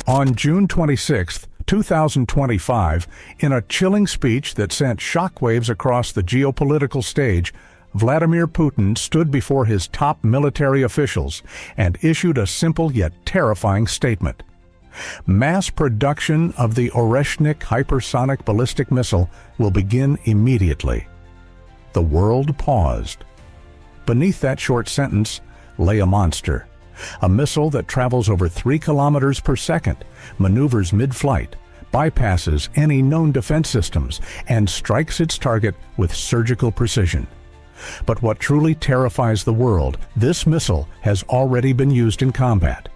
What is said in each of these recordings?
On June 26, 2025, in a chilling speech that sent shockwaves across the geopolitical stage, Vladimir Putin stood before his top military officials and issued a simple yet terrifying statement. Mass production of the ORESHNIK hypersonic ballistic missile will begin immediately. The world paused. Beneath that short sentence lay a monster, a missile that travels over 3 kilometers per second, maneuvers mid-flight, bypasses any known defense systems, and strikes its target with surgical precision. But what truly terrifies the world, this missile has already been used in combat.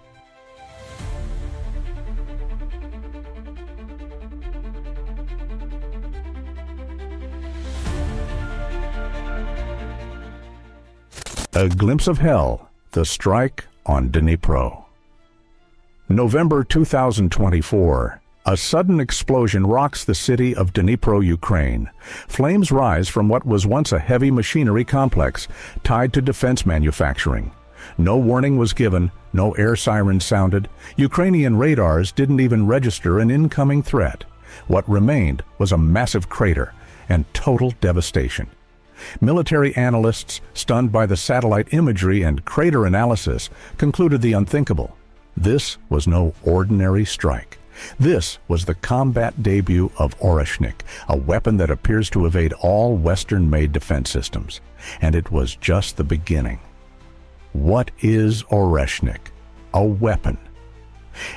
A glimpse of hell, the strike on Dnipro. November 2024. A sudden explosion rocks the city of Dnipro, Ukraine. Flames rise from what was once a heavy machinery complex tied to defense manufacturing. No warning was given, no air sirens sounded. Ukrainian radars didn't even register an incoming threat. What remained was a massive crater and total devastation. Military analysts, stunned by the satellite imagery and crater analysis, concluded the unthinkable. This was no ordinary strike. This was the combat debut of ORESHNIK, a weapon that appears to evade all Western-made defense systems. And it was just the beginning. What is ORESHNIK? A weapon.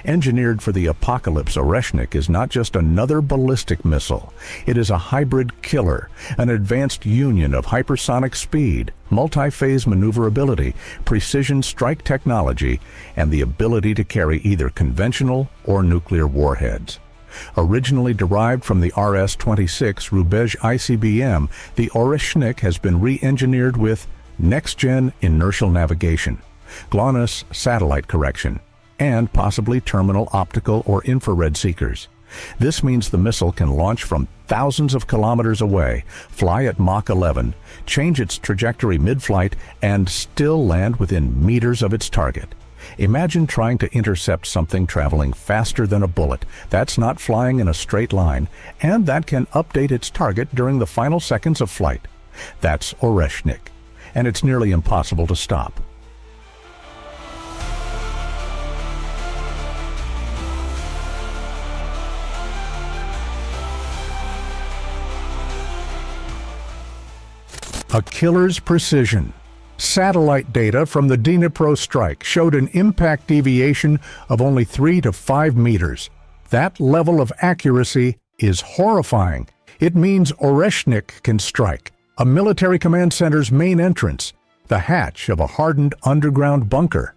Engineered for the apocalypse, ORESHNIK is not just another ballistic missile. It is a hybrid killer, an advanced union of hypersonic speed, multi-phase maneuverability, precision strike technology, and the ability to carry either conventional or nuclear warheads. Originally derived from the RS-26 Rubež ICBM, the ORESHNIK has been re-engineered with next-gen inertial navigation, GLONASS satellite correction, and possibly terminal optical or infrared seekers. This means the missile can launch from thousands of kilometers away, fly at Mach 11, change its trajectory mid-flight, and still land within meters of its target. Imagine trying to intercept something traveling faster than a bullet. That's not flying in a straight line, and that can update its target during the final seconds of flight. That's ORESHNIK, and it's nearly impossible to stop. A killer's precision. Satellite data from the Dnipro strike showed an impact deviation of only 3 to 5 meters. That level of accuracy is horrifying. It means ORESHNIK can strike a military command center's main entrance, the hatch of a hardened underground bunker,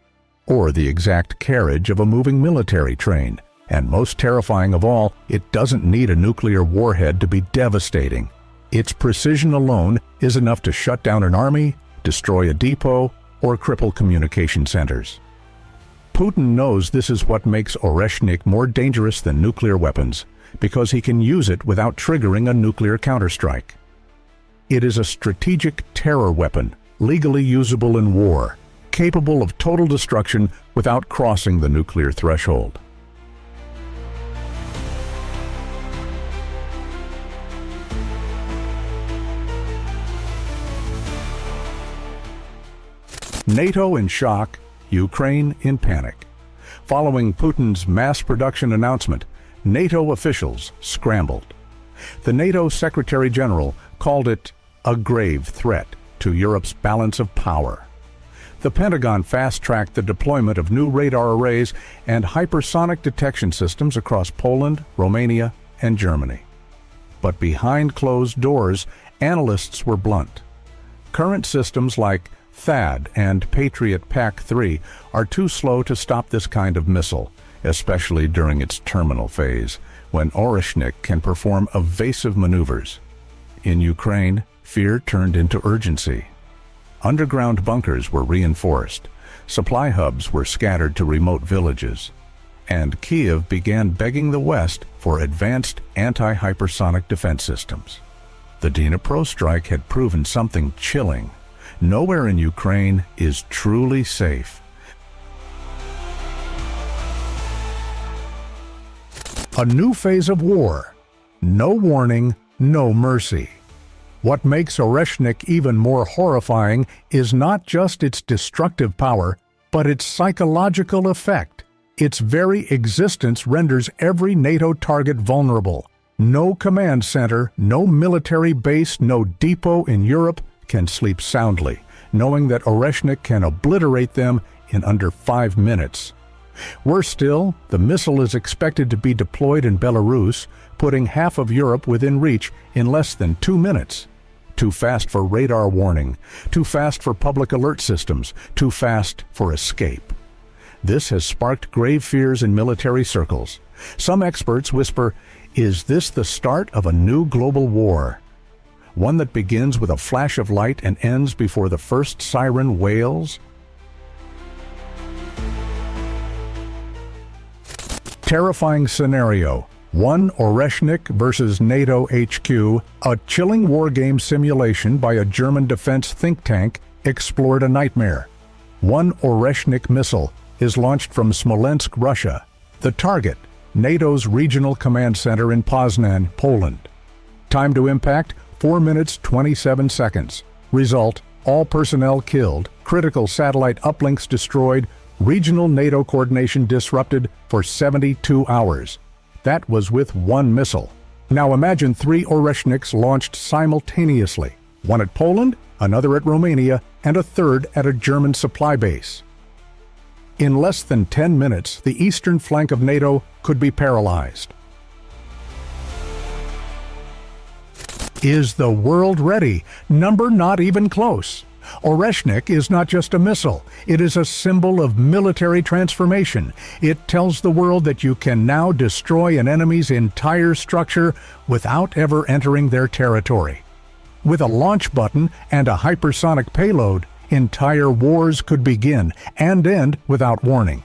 or the exact carriage of a moving military train. And most terrifying of all, it doesn't need a nuclear warhead to be devastating. Its precision alone is enough to shut down an army, destroy a depot, or cripple communication centers. Putin knows this is what makes ORESHNIK more dangerous than nuclear weapons, because he can use it without triggering a nuclear counterstrike. It is a strategic terror weapon, legally usable in war, capable of total destruction without crossing the nuclear threshold. NATO in shock, Ukraine in panic. Following Putin's mass production announcement, NATO officials scrambled. The NATO Secretary General called it a grave threat to Europe's balance of power. The Pentagon fast-tracked the deployment of new radar arrays and hypersonic detection systems across Poland, Romania, and Germany. But behind closed doors, analysts were blunt. Current systems like THAAD and Patriot PAC-3 are too slow to stop this kind of missile, especially during its terminal phase, when ORESHNIK can perform evasive maneuvers. In Ukraine, fear turned into urgency. Underground bunkers were reinforced, supply hubs were scattered to remote villages, and Kiev began begging the West for advanced anti-hypersonic defense systems. The Dnipro strike had proven something chilling. Nowhere in Ukraine is truly safe. A new phase of war. No warning, no mercy. What makes ORESHNIK even more horrifying is not just its destructive power, but its psychological effect. Its very existence renders every NATO target vulnerable. No command center, no military base, no depot in Europe can sleep soundly, knowing that ORESHNIK can obliterate them in under 5 minutes. Worse still, the missile is expected to be deployed in Belarus, putting half of Europe within reach in less than 2 minutes. Too fast for radar warning, too fast for public alert systems, too fast for escape. This has sparked grave fears in military circles. Some experts whisper, is this the start of a new global war? One that begins with a flash of light and ends before the first siren wails? Terrifying scenario. One ORESHNIK versus NATO HQ, a chilling war game simulation by a German defense think tank, explored a nightmare. One ORESHNIK missile is launched from Smolensk, Russia. The target, NATO's regional command center in Poznan, Poland. Time to impact, 4 minutes 27 seconds. Result, all personnel killed, critical satellite uplinks destroyed, regional NATO coordination disrupted for 72 hours. That was with one missile. Now imagine 3 ORESHNIKs launched simultaneously, one at Poland, another at Romania, and a third at a German supply base. In less than 10 minutes, the eastern flank of NATO could be paralyzed. Is the world ready? Number not even close. ORESHNIK is not just a missile, it is a symbol of military transformation. It tells the world that you can now destroy an enemy's entire structure without ever entering their territory. With a launch button and a hypersonic payload, entire wars could begin and end without warning.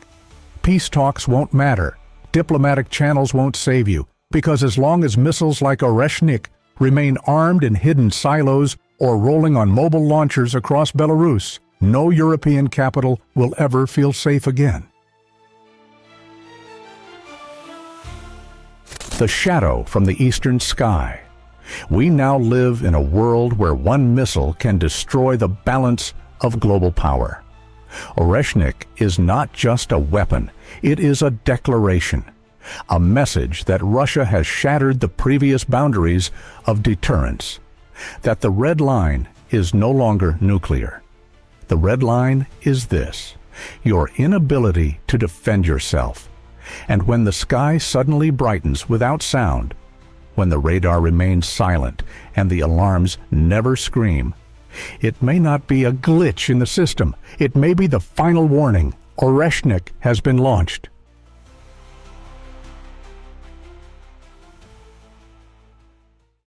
Peace talks won't matter. Diplomatic channels won't save you, because as long as missiles like ORESHNIK remain armed in hidden silos or rolling on mobile launchers across Belarus, no European capital will ever feel safe again. The shadow from the eastern sky. We now live in a world where one missile can destroy the balance of global power. ORESHNIK is not just a weapon, it is a declaration, a message that Russia has shattered the previous boundaries of deterrence, that the red line is no longer nuclear. The red line is this: your inability to defend yourself. And when the sky suddenly brightens without sound, when the radar remains silent and the alarms never scream, it may not be a glitch in the system. It may be the final warning. ORESHNIK has been launched.